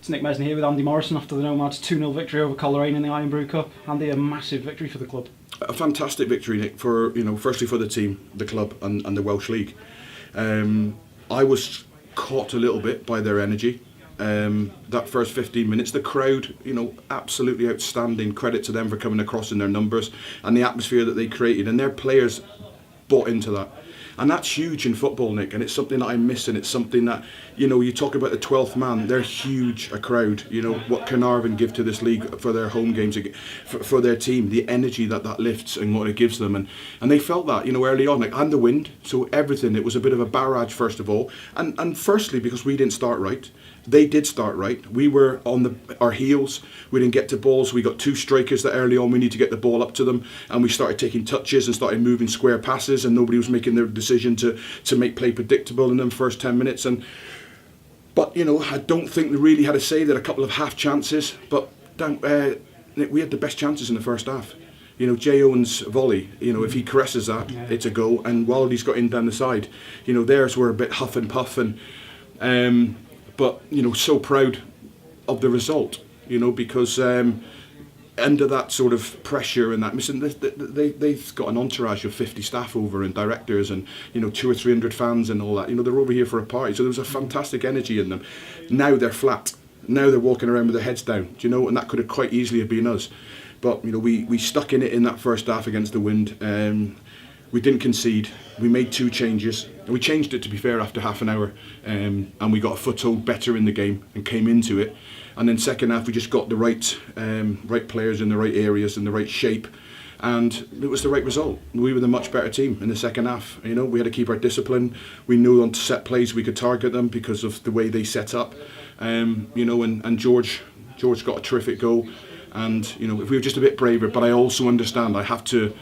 It's Nik Mesney here with Andy Morrison after the Nomads 2-0 victory over Coleraine in the Irn Bru Cup. Andy, a massive victory for the club. A fantastic victory, Nick, for firstly for the team, the club, and the Welsh League. I was caught a little bit by their energy. That first 15 minutes, the crowd, absolutely outstanding. Credit to them for coming across in their numbers and the atmosphere that they created, and their players bought into that. And that's huge in football, Nick, and it's something that I miss, and it's something that, you talk about the 12th man, they're huge, a crowd, what Connah give to this league for their home games, for their team, the energy that lifts and what it gives them, and they felt that, early on, and the wind, so everything, it was a bit of a barrage first of all, and firstly, because we didn't start right. They did start right. We were on our heels. We didn't get to balls. We got two strikers that early on we need to get the ball up to them, and we started taking touches and started moving square passes, and nobody was making their decision to make play predictable in them first 10 minutes. But I don't think they really had a say. They had a couple of half chances, but we had the best chances in the first half. Jay Owen's volley, if he caresses that, it's a goal. And Wildy's got in down the side. Theirs were a bit huff and puff, but so proud of the result, because under that sort of pressure and that they've got an entourage of 50 staff over and directors and 200 or 300 fans and all that. They're over here for a party, so there was a fantastic energy in them. Now they're flat. Now they're walking around with their heads down, and that could have quite easily have been us. But we stuck in it in that first half against the wind. We didn't concede. We made two changes, and we changed it, to be fair, after half an hour, and we got a foothold better in the game and came into it. And then second half, we just got the right players in the right areas and the right shape, and it was the right result. We were the much better team in the second half. We had to keep our discipline. We knew on set plays we could target them because of the way they set up. And George got a terrific goal. And if we were just a bit braver, but I also understand I have to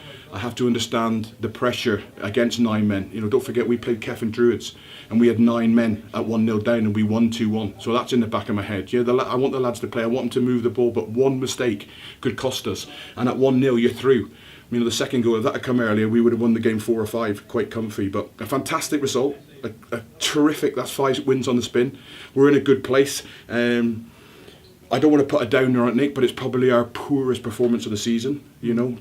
understand the pressure against 9 men. Don't forget we played Quay Druids and we had 9 men at 1-0 down and we won 2-1. So that's in the back of my head. I want the lads to play. I want them to move the ball, but one mistake could cost us. And at 1-0 you're through. The second goal, if that had come earlier, we would have won the game 4 or 5 quite comfy. But a fantastic result, a terrific. That's 5 wins on the spin. We're in a good place. I don't want to put a downer on it, Nick, but it's probably our poorest performance of the season,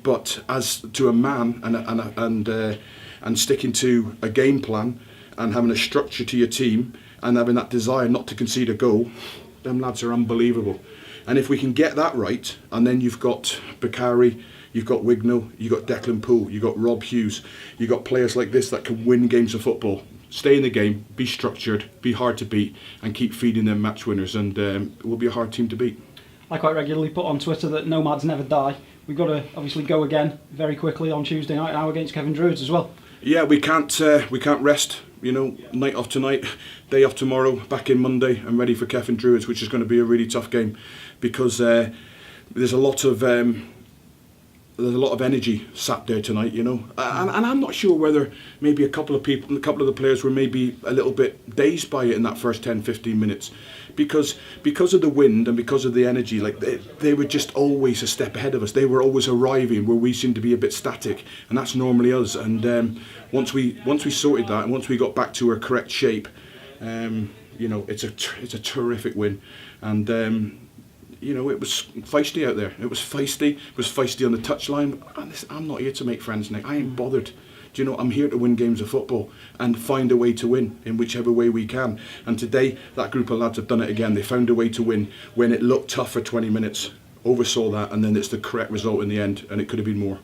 But as to a man and sticking to a game plan and having a structure to your team and having that desire not to concede a goal, them lads are unbelievable. And if we can get that right, and then you've got Bakary, you've got Wignall, you've got Declan Poole, you've got Rob Hughes, you've got players like this that can win games of football. Stay in the game, be structured, be hard to beat, and keep feeding them match winners, and it will be a hard team to beat. I quite regularly put on Twitter that Nomads never die. We've got to obviously go again very quickly on Tuesday night now against Quay Druids as well. Yeah, we can't rest. Night off tonight, day off tomorrow, back in Monday, and ready for Quay Druids, which is going to be a really tough game because there's a lot of energy sat there tonight, and I'm not sure whether maybe a couple of the players were maybe a little bit dazed by it in that first 10-15 minutes because of the wind and because of the energy. Like they were just always a step ahead of us. They were always arriving where we seemed to be a bit static, and that's normally us. And once we sorted that and once we got back to our correct shape, it's a terrific win. And it was feisty out there. It was feisty on the touchline. I'm not here to make friends, Nick. I ain't bothered. I'm here to win games of football and find a way to win in whichever way we can. And today, that group of lads have done it again. They found a way to win when it looked tough for 20 minutes. Oversaw that, and then it's the correct result in the end, and it could have been more.